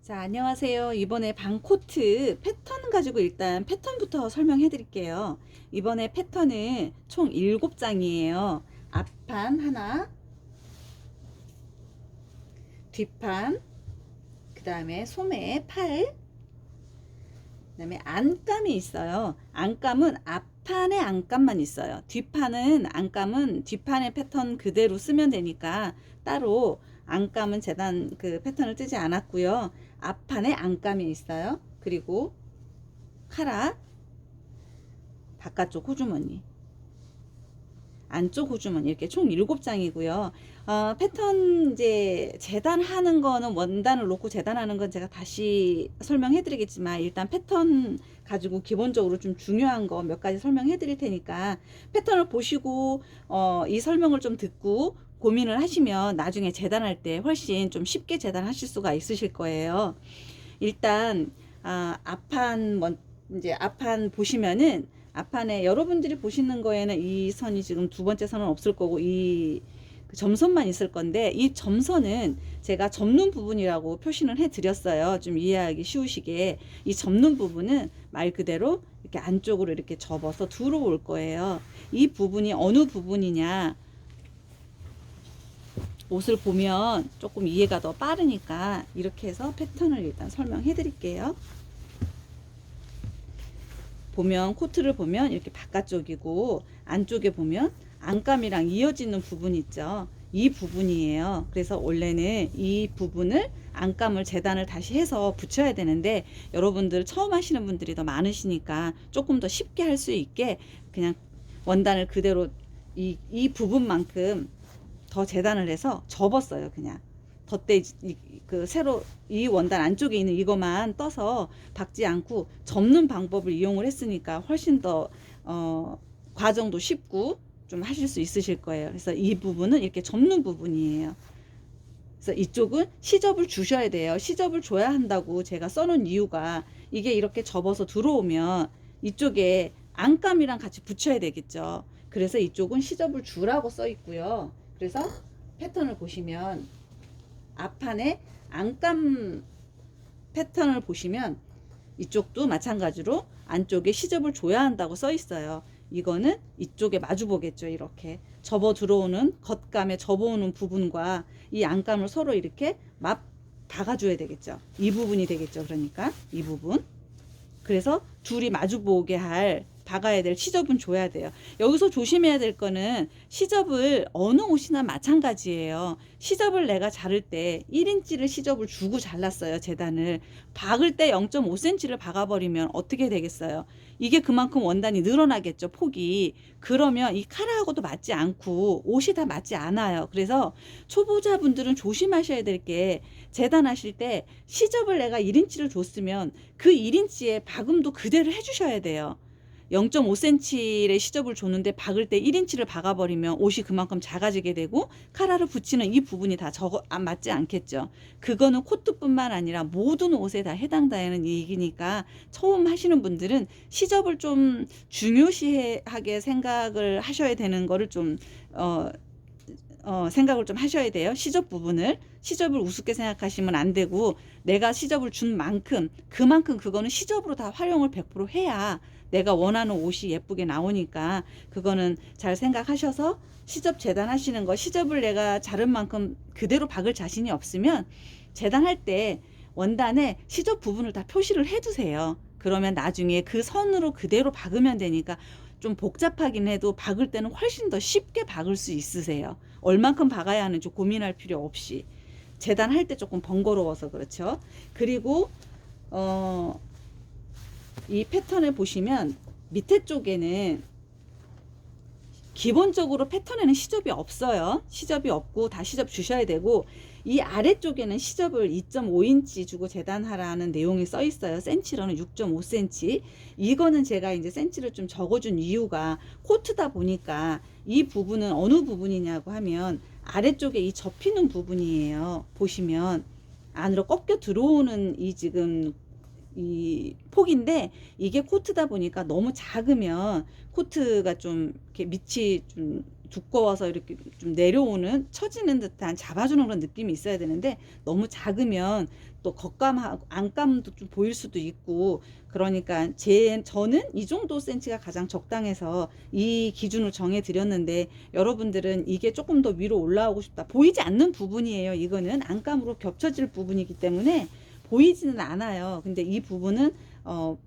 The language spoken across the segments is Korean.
자, 안녕하세요. 이번에 방코트 패턴 가지고 일단 패턴부터 설명해 드릴게요. 이번에 패턴은 총 7장이에요. 앞판 하나, 뒷판, 그 다음에 소매, 팔, 그 다음에 안감이 있어요. 안감은 앞판에 안감만 있어요. 뒷판은 안감은 뒷판의 패턴 그대로 쓰면 되니까 따로 안감은 재단 그 패턴을 뜨지 않았고요. 앞판에 안감이 있어요. 그리고 카라, 바깥쪽 호주머니, 안쪽 호주머니 이렇게 총 7장이고요. 패턴 이제 재단하는 거는 원단을 놓고 재단하는 건 제가 다시 설명해 드리겠지만 일단 패턴 가지고 기본적으로 좀 중요한 거 몇 가지 설명해 드릴 테니까 패턴을 보시고 이 설명을 좀 듣고 고민을 하시면 나중에 재단할 때 훨씬 좀 쉽게 재단하실 수가 있으실 거예요. 일단 앞판 이제 앞판 보시면은 앞판에 여러분들이 보시는 거에는 이 선이 지금 두 번째 선은 없을 거고 이 점선만 있을 건데 이 점선은 제가 접는 부분이라고 표시를 해 드렸어요. 좀 이해하기 쉬우시게. 이 접는 부분은 말 그대로 이렇게 안쪽으로 이렇게 접어서 들어올 거예요. 이 부분이 어느 부분이냐, 옷을 보면 조금 이해가 더 빠르니까 이렇게 해서 패턴을 일단 설명해 드릴게요. 보면 코트를 보면 이렇게 바깥쪽이고 안쪽에 보면 안감이랑 이어지는 부분 있죠. 이 부분이에요. 그래서 원래는 이 부분을 안감을 재단을 다시 해서 붙여야 되는데 여러분들 처음 하시는 분들이 더 많으시니까 조금 더 쉽게 할 수 있게 그냥 원단을 그대로 이 부분만큼 더 재단을 해서 접었어요. 그냥 덧대 그 새로 이 원단 안쪽에 있는 이것만 떠서 박지 않고 접는 방법을 이용을 했으니까 훨씬 더 과정도 쉽고 좀 하실 수 있으실 거예요. 그래서 이 부분은 이렇게 접는 부분이에요. 그래서 이쪽은 시접을 주셔야 돼요. 시접을 줘야 한다고 제가 써놓은 이유가 이게 이렇게 접어서 들어오면 이쪽에 안감이랑 같이 붙여야 되겠죠. 그래서 이쪽은 시접을 주라고 써 있고요. 그래서 패턴을 보시면 앞판에 안감 패턴을 보시면 이쪽도 마찬가지로 안쪽에 시접을 줘야 한다고 써 있어요. 이거는 이쪽에 마주 보겠죠. 이렇게 접어 들어오는 겉감에 접어오는 부분과 이 안감을 서로 이렇게 맞 박아줘야 되겠죠. 이 부분이 되겠죠. 그러니까 이 부분. 그래서 둘이 마주 보게 할 박아야 될 시접은 줘야 돼요. 여기서 조심해야 될 거는 시접을 어느 옷이나 마찬가지예요. 시접을 내가 자를 때 1인치를 시접을 주고 잘랐어요. 재단을. 박을 때 0.5cm를 박아버리면 어떻게 되겠어요? 이게 그만큼 원단이 늘어나겠죠. 폭이. 그러면 이 카라하고도 맞지 않고 옷이 다 맞지 않아요. 그래서 초보자분들은 조심하셔야 될 게 재단하실 때 시접을 내가 1인치를 줬으면 그 1인치의 박음도 그대로 해주셔야 돼요. 0.5cm의 시접을 줬는데 박을 때 1인치를 박아버리면 옷이 그만큼 작아지게 되고 카라를 붙이는 이 부분이 다 맞지 않겠죠. 그거는 코트뿐만 아니라 모든 옷에 다 해당되는 얘기니까 처음 하시는 분들은 시접을 좀 중요시하게 생각을 하셔야 되는 거를 좀 생각을 좀 하셔야 돼요. 시접 부분을. 시접을 우습게 생각하시면 안 되고 내가 시접을 준 만큼 그만큼 그거는 시접으로 다 활용을 100% 해야 내가 원하는 옷이 예쁘게 나오니까 그거는 잘 생각하셔서 시접 재단하시는 거, 시접을 내가 자른 만큼 그대로 박을 자신이 없으면 재단할 때 원단에 시접 부분을 다 표시를 해 두세요. 그러면 나중에 그 선으로 그대로 박으면 되니까 좀 복잡하긴 해도 박을 때는 훨씬 더 쉽게 박을 수 있으세요. 얼만큼 박아야 하는지 고민할 필요 없이. 재단할 때 조금 번거로워서 그렇죠. 그리고 이 패턴을 보시면 밑에 쪽에는 기본적으로 패턴에는 시접이 없어요. 시접이 없고 다 시접 주셔야 되고 이 아래쪽에는 시접을 2.5인치 주고 재단하라는 내용이 써 있어요. 센치로는 6.5cm. 이거는 제가 이제 센치를 좀 적어준 이유가 코트다 보니까 이 부분은 어느 부분이냐고 하면 아래쪽에 이 접히는 부분이에요. 보시면 안으로 꺾여 들어오는 이 지금 이 폭인데 이게 코트다 보니까 너무 작으면 코트가 좀 이렇게 밑이 좀 두꺼워서 이렇게 좀 내려오는 처지는 듯한 잡아주는 그런 느낌이 있어야 되는데 너무 작으면 또 겉감하고 안감도 좀 보일 수도 있고 그러니까 저는 이 정도 센치가 가장 적당해서 이 기준을 정해 드렸는데 여러분들은 이게 조금 더 위로 올라오고 싶다 보이지 않는 부분이에요. 이거는 안감으로 겹쳐질 부분이기 때문에 보이지는 않아요. 근데 이 부분은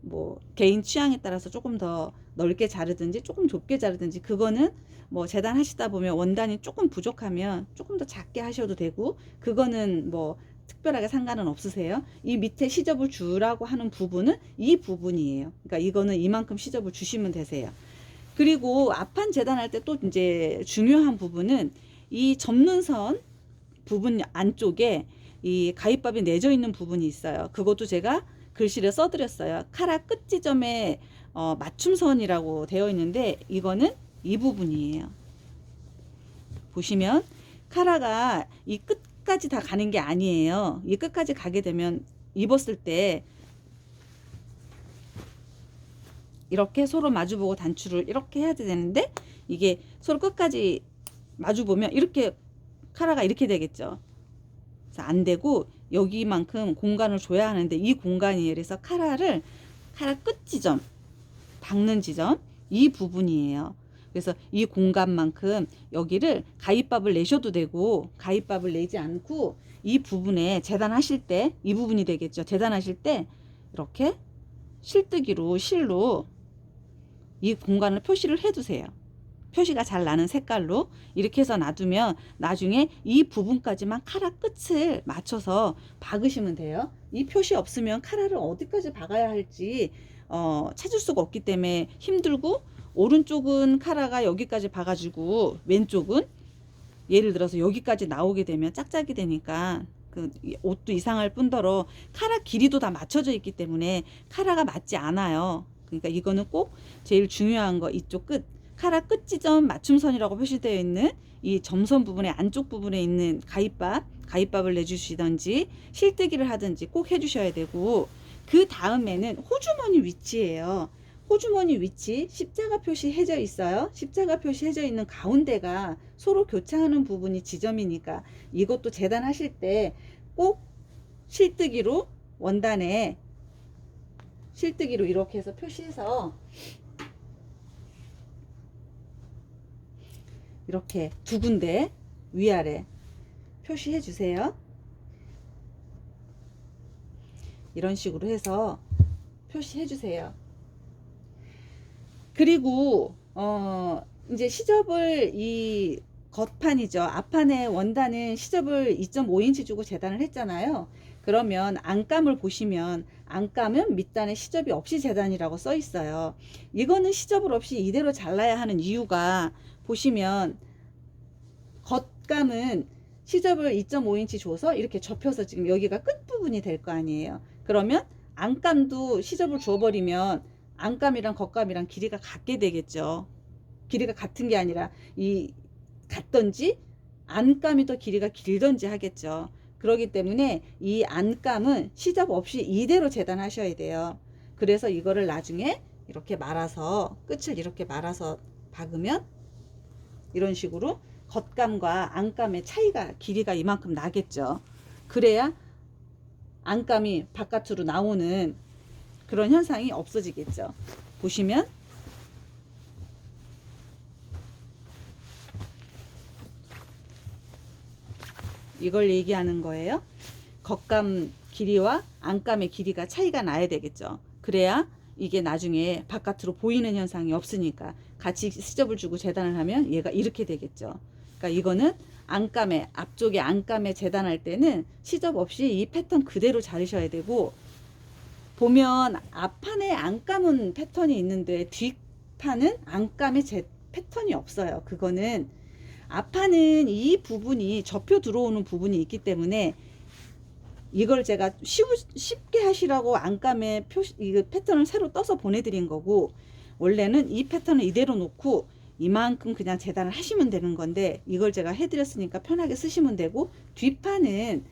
뭐 개인 취향에 따라서 조금 더 넓게 자르든지 조금 좁게 자르든지 그거는 뭐 재단 하시다 보면 원단이 조금 부족하면 조금 더 작게 하셔도 되고 그거는 뭐 특별하게 상관은 없으세요. 이 밑에 시접을 주라고 하는 부분은 이 부분이에요. 그러니까 이거는 이만큼 시접을 주시면 되세요. 그리고 앞판 재단할 때 또 이제 중요한 부분은 이 접는 선 부분 안쪽에 이 가위밥이 내져 있는 부분이 있어요. 그것도 제가 글씨를 써드렸어요. 카라 끝 지점에 맞춤선이라고 되어 있는데 이거는 이 부분이에요. 보시면 카라가 이 끝까지 다 가는 게 아니에요. 이 끝까지 가게 되면 입었을 때 이렇게 서로 마주보고 단추를 이렇게 해야 되는데 이게 서로 끝까지 마주보면 이렇게 카라가 이렇게 되겠죠. 그래서 안 되고 여기만큼 공간을 줘야 하는데 이 공간이 그래서 카라 끝 지점 닿는 지점 이 부분이에요. 그래서 이 공간만큼 여기를 가위밥을 내셔도 되고 가위밥을 내지 않고 이 부분에 재단하실 때 이 부분이 되겠죠. 재단하실 때 이렇게 실뜨기로 실로 이 공간을 표시를 해 두세요. 표시가 잘 나는 색깔로 이렇게 해서 놔두면 나중에 이 부분까지만 카라 끝을 맞춰서 박으시면 돼요. 이 표시 없으면 카라를 어디까지 박아야 할지 찾을 수가 없기 때문에 힘들고 오른쪽은 카라가 여기까지 박아주고 왼쪽은 예를 들어서 여기까지 나오게 되면 짝짝이 되니까 그 옷도 이상할 뿐더러 카라 길이도 다 맞춰져 있기 때문에 카라가 맞지 않아요. 그러니까 이거는 꼭 제일 중요한 거 이쪽 끝 카라 끝 지점 맞춤선이라고 표시되어 있는 이 점선 부분의 안쪽 부분에 있는 가위밥을 내주시던지 실뜨기를 하든지 꼭 해주셔야 되고 그 다음에는 호주머니 위치예요. 호주머니 위치 십자가 표시해져 있어요. 십자가 표시해져 있는 가운데가 서로 교차하는 부분이 지점이니까 이것도 재단하실 때 꼭 실뜨기로 원단에 실뜨기로 이렇게 해서 표시해서 이렇게 두 군데 위아래 표시해 주세요. 이런 식으로 해서 표시해 주세요. 그리고 이제 시접을 이 겉판이죠. 앞판에 원단은 시접을 2.5인치 주고 재단을 했잖아요. 그러면 안감을 보시면 안감은 밑단에 시접이 없이 재단이라고 써 있어요. 이거는 시접을 없이 이대로 잘라야 하는 이유가 보시면 겉감은 시접을 2.5인치 줘서 이렇게 접혀서 지금 여기가 끝부분이 될 거 아니에요. 그러면 안감도 시접을 줘버리면 안감이랑 겉감이랑 길이가 같게 되겠죠. 길이가 같은 게 아니라 같던지 안감이 더 길이가 길던지 하겠죠. 그렇기 때문에 이 안감은 시접 없이 이대로 재단하셔야 돼요. 그래서 이거를 나중에 이렇게 말아서 끝을 이렇게 말아서 박으면 이런 식으로 겉감과 안감의 차이가 길이가 이만큼 나겠죠. 그래야 안감이 바깥으로 나오는 그런 현상이 없어지겠죠. 보시면 이걸 얘기하는 거예요. 겉감 길이와 안감의 길이가 차이가 나야 되겠죠. 그래야 이게 나중에 바깥으로 보이는 현상이 없으니까 같이 시접을 주고 재단을 하면 얘가 이렇게 되겠죠. 그러니까 이거는 안감에 앞쪽에 안감에 재단할 때는 시접 없이 이 패턴 그대로 자르셔야 되고 보면 앞판에 안감은 패턴이 있는데 뒷판은 안감에 패턴이 없어요. 그거는 앞판은 이 부분이 접혀 들어오는 부분이 있기 때문에 이걸 제가 쉽게 하시라고 안감에 이 패턴을 새로 떠서 보내드린 거고 원래는 이 패턴을 이대로 놓고 이만큼 그냥 재단을 하시면 되는 건데 이걸 제가 해드렸으니까 편하게 쓰시면 되고 뒷판은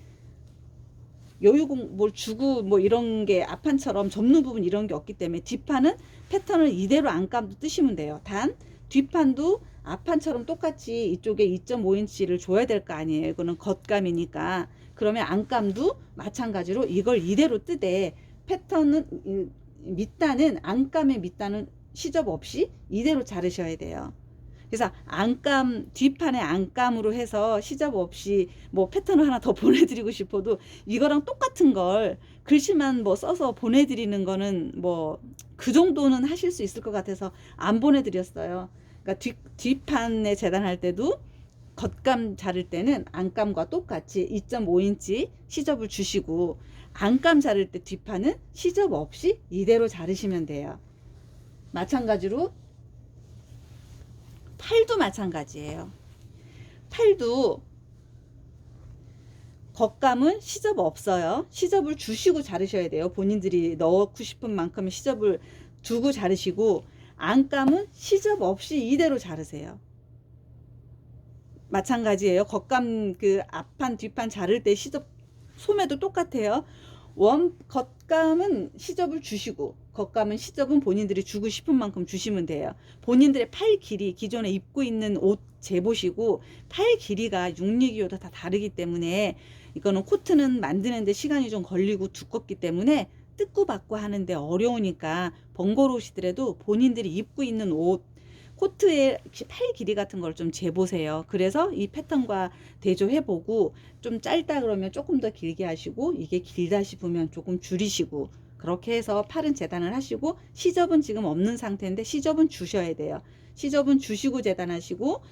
여유공 뭘 주고 뭐 이런 게 앞판처럼 접는 부분 이런 게 없기 때문에 뒷판은 패턴을 이대로 안감도 뜨시면 돼요. 단 뒷판도 앞판처럼 똑같이 이쪽에 2.5인치를 줘야 될 거 아니에요. 이거는 겉감이니까. 그러면 안감도 마찬가지로 이걸 이대로 뜨되 패턴은 밑단은 안감의 밑단은 시접 없이 이대로 자르셔야 돼요. 그래서 안감 뒷판에 안감으로 해서 시접 없이 뭐 패턴을 하나 더 보내드리고 싶어도 이거랑 똑같은 걸 글씨만 뭐 써서 보내드리는 거는 뭐 그 정도는 하실 수 있을 것 같아서 안 보내드렸어요. 그러니까 뒷판에 재단할 때도 겉감 자를 때는 안감과 똑같이 2.5인치 시접을 주시고 안감 자를 때 뒷판은 시접 없이 이대로 자르시면 돼요. 마찬가지로 팔도 마찬가지예요. 팔도 겉감은 시접 없어요. 시접을 주시고 자르셔야 돼요. 본인들이 넣고 싶은 만큼의 시접을 두고 자르시고 안감은 시접 없이 이대로 자르세요. 마찬가지예요. 겉감 그 앞판 뒷판 자를 때 시접 소매도 똑같아요. 겉감은 시접을 주시고 겉감은 시접은 본인들이 주고 싶은 만큼 주시면 돼요. 본인들의 팔 길이 기존에 입고 있는 옷 재보시고 팔 길이가 662보다 다 다르기 때문에 이거는 코트는 만드는데 시간이 좀 걸리고 두껍기 때문에 뜯고 받고 하는데 어려우니까 번거로우시더라도 본인들이 입고 있는 옷 코트의 팔 길이 같은 걸 좀 재보세요. 그래서 이 패턴과 대조해보고 좀 짧다 그러면 조금 더 길게 하시고 이게 길다 싶으면 조금 줄이시고 그렇게 해서 팔은 재단을 하시고 시접은 지금 없는 상태인데 시접은 주셔야 돼요. 시접은 주시고 재단하시고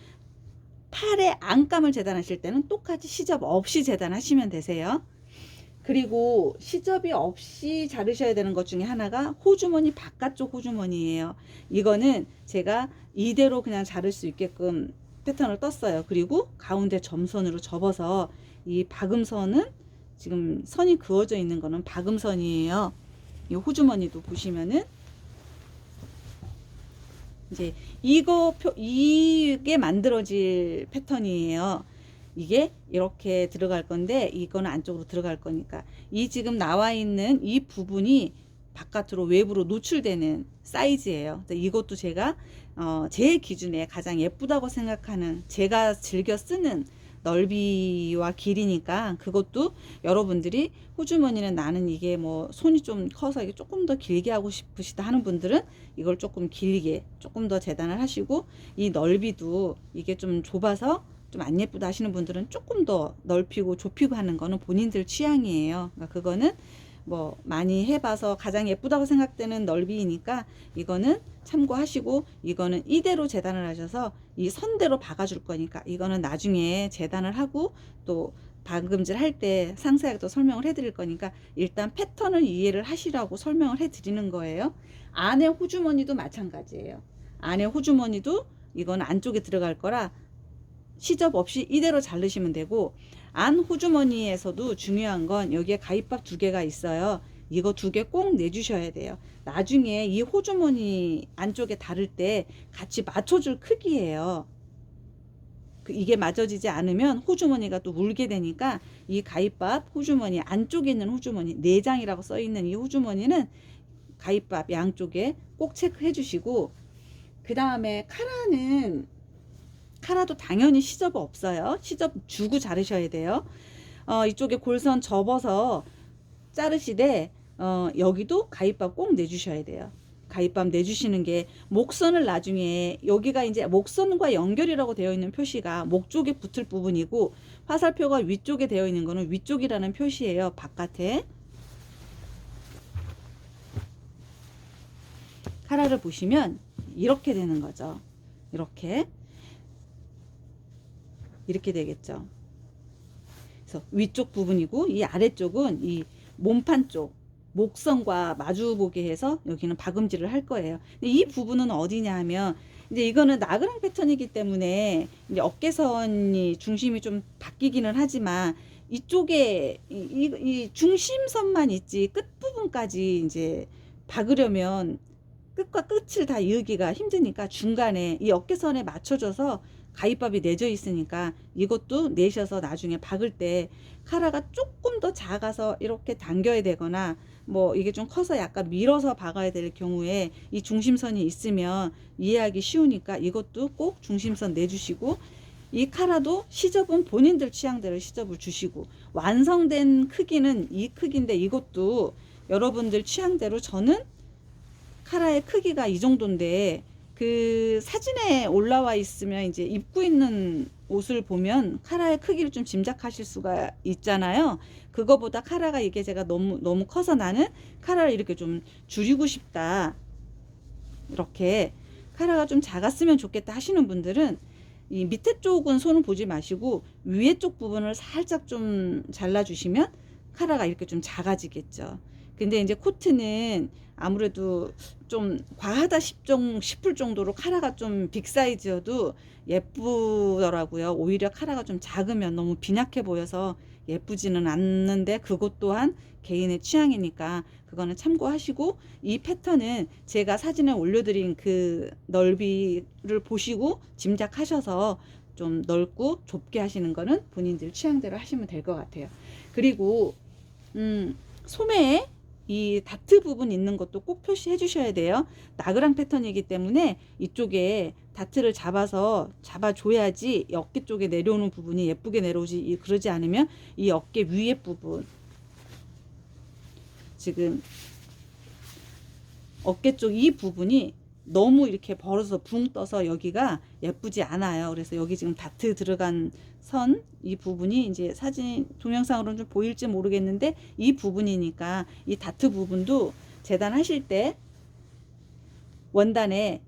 팔의 안감을 재단하실 때는 똑같이 시접 없이 재단하시면 되세요. 그리고 시접이 없이 자르셔야 되는 것 중에 하나가 호주머니 바깥쪽 호주머니예요. 이거는 제가 이대로 그냥 자를 수 있게끔 패턴을 떴어요. 그리고 가운데 점선으로 접어서 이 박음선은 지금 선이 그어져 있는 거는 박음선이에요. 이 호주머니도 보시면은 이제 이게 만들어질 패턴이에요. 이게 이렇게 들어갈 건데 이거는 안쪽으로 들어갈 거니까 이 지금 나와 있는 이 부분이 바깥으로 외부로 노출되는 사이즈예요. 이것도 제가 제 기준에 가장 예쁘다고 생각하는 제가 즐겨 쓰는 넓이와 길이니까 그것도 여러분들이 호주머니는 나는 이게 뭐 손이 좀 커서 이게 조금 더 길게 하고 싶으시다 하는 분들은 이걸 조금 길게 조금 더 재단을 하시고 이 넓이도 이게 좀 좁아서 좀 안 예쁘다 하시는 분들은 조금 더 넓히고 좁히고 하는 거는 본인들 취향이에요. 그러니까 그거는 뭐 많이 해봐서 가장 예쁘다고 생각되는 넓이니까 이거는 참고하시고 이거는 이대로 재단을 하셔서 이 선대로 박아줄 거니까 이거는 나중에 재단을 하고 또 박음질 할 때 상세하게 또 설명을 해드릴 거니까 일단 패턴을 이해를 하시라고 설명을 해드리는 거예요. 안에 호주머니도 마찬가지예요. 안에 호주머니도 이건 안쪽에 들어갈 거라 시접 없이 이대로 자르시면 되고 안 호주머니에서도 중요한 건 여기에 가입밥 2개가 있어요. 이거 2개 꼭 내주셔야 돼요. 나중에 이 호주머니 안쪽에 다를 때 같이 맞춰줄 크기예요. 이게 맞춰지지 않으면 호주머니가 또 울게 되니까 이 가입밥 호주머니 안쪽에 있는 호주머니 내장이라고 써있는 이 호주머니는 가입밥 양쪽에 꼭 체크해 주시고 그 다음에 카라도 당연히 시접 없어요. 시접 주고 자르셔야 돼요. 이쪽에 골선 접어서 자르시되 여기도 가입밥 꼭 내주셔야 돼요. 가입밥 내주시는 게 목선을 나중에 여기가 이제 목선과 연결이라고 되어 있는 표시가 목 쪽에 붙을 부분이고 화살표가 위쪽에 되어 있는 거는 위쪽이라는 표시예요. 바깥에 카라를 보시면 이렇게 되는 거죠. 이렇게 되겠죠. 그래서 위쪽 부분이고 이 아래쪽은 이 몸판 쪽 목선과 마주보게 해서 여기는 박음질을 할 거예요. 근데 이 부분은 어디냐 하면 이제 이거는 나그랑 패턴이기 때문에 이제 어깨선이 중심이 좀 바뀌기는 하지만 이쪽에 이 중심선만 있지 끝부분까지 이제 박으려면 끝과 끝을 다 이으기가 힘드니까 중간에 이 어깨선에 맞춰줘서 가위밥이 내져 있으니까 이것도 내셔서 나중에 박을 때 카라가 조금 더 작아서 이렇게 당겨야 되거나 뭐 이게 좀 커서 약간 밀어서 박아야 될 경우에 이 중심선이 있으면 이해하기 쉬우니까 이것도 꼭 중심선 내주시고, 이 카라도 시접은 본인들 취향대로 시접을 주시고, 완성된 크기는 이 크기인데 이것도 여러분들 취향대로, 저는 카라의 크기가 이 정도인데 그 사진에 올라와 있으면 이제 입고 있는 옷을 보면 카라의 크기를 좀 짐작하실 수가 있잖아요. 그거보다 카라가 이게 제가 너무 커서 나는 카라를 이렇게 좀 줄이고 싶다, 이렇게 카라가 좀 작았으면 좋겠다 하시는 분들은 이 밑에 쪽은 손을 보지 마시고 위에 쪽 부분을 살짝 좀 잘라 주시면 카라가 이렇게 좀 작아지겠죠. 근데 이제 코트는 아무래도 좀 과하다 싶을 정도로 카라가 좀 빅사이즈여도 예쁘더라고요. 오히려 카라가 좀 작으면 너무 빈약해 보여서 예쁘지는 않는데, 그것 또한 개인의 취향이니까 그거는 참고하시고, 이 패턴은 제가 사진에 올려드린 그 넓이를 보시고 짐작하셔서 좀 넓고 좁게 하시는 거는 본인들 취향대로 하시면 될 것 같아요. 그리고 소매에 이 다트 부분 있는 것도 꼭 표시해 주셔야 돼요. 나그랑 패턴이기 때문에 이쪽에 다트를 잡아줘야지 어깨 쪽에 내려오는 부분이 예쁘게 내려오지, 그러지 않으면 이 어깨 위에 부분, 지금 어깨 쪽 이 부분이 너무 이렇게 벌어서 붕 떠서 여기가 예쁘지 않아요. 그래서 여기 지금 다트 들어간 선 이 부분이 이제 사진 동영상으로는 좀 보일지 모르겠는데 이 부분이니까 이 다트 부분도 재단하실 때 원단에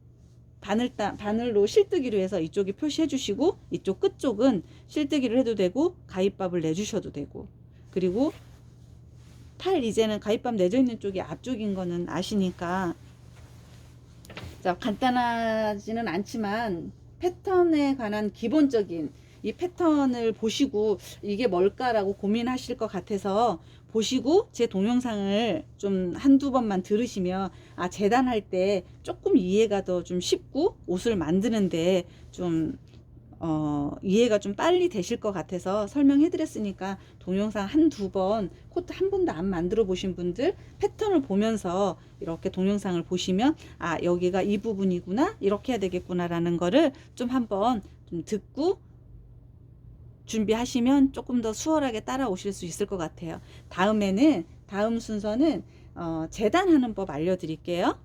바늘로 실뜨기로 해서 이쪽에 표시해 주시고, 이쪽 끝쪽은 실뜨기를 해도 되고 가위밥을 내주셔도 되고, 그리고 팔 이제는 가위밥 내져 있는 쪽이 앞쪽인 거는 아시니까, 자, 간단하지는 않지만 패턴에 관한 기본적인 이 패턴을 보시고 이게 뭘까라고 고민하실 것 같아서 보시고 제 동영상을 좀 한두 번만 들으시면 재단할 때 조금 이해가 더 좀 쉽고 옷을 만드는데 좀 이해가 좀 빨리 되실 것 같아서 설명해 드렸으니까, 동영상 한두 번, 코트 한 번도 안 만들어 보신 분들 패턴을 보면서 이렇게 동영상을 보시면 여기가 이 부분이구나, 이렇게 해야 되겠구나 라는 거를 좀 한번 좀 듣고 준비하시면 조금 더 수월하게 따라오실 수 있을 것 같아요. 다음 순서는 재단하는 법 알려드릴게요.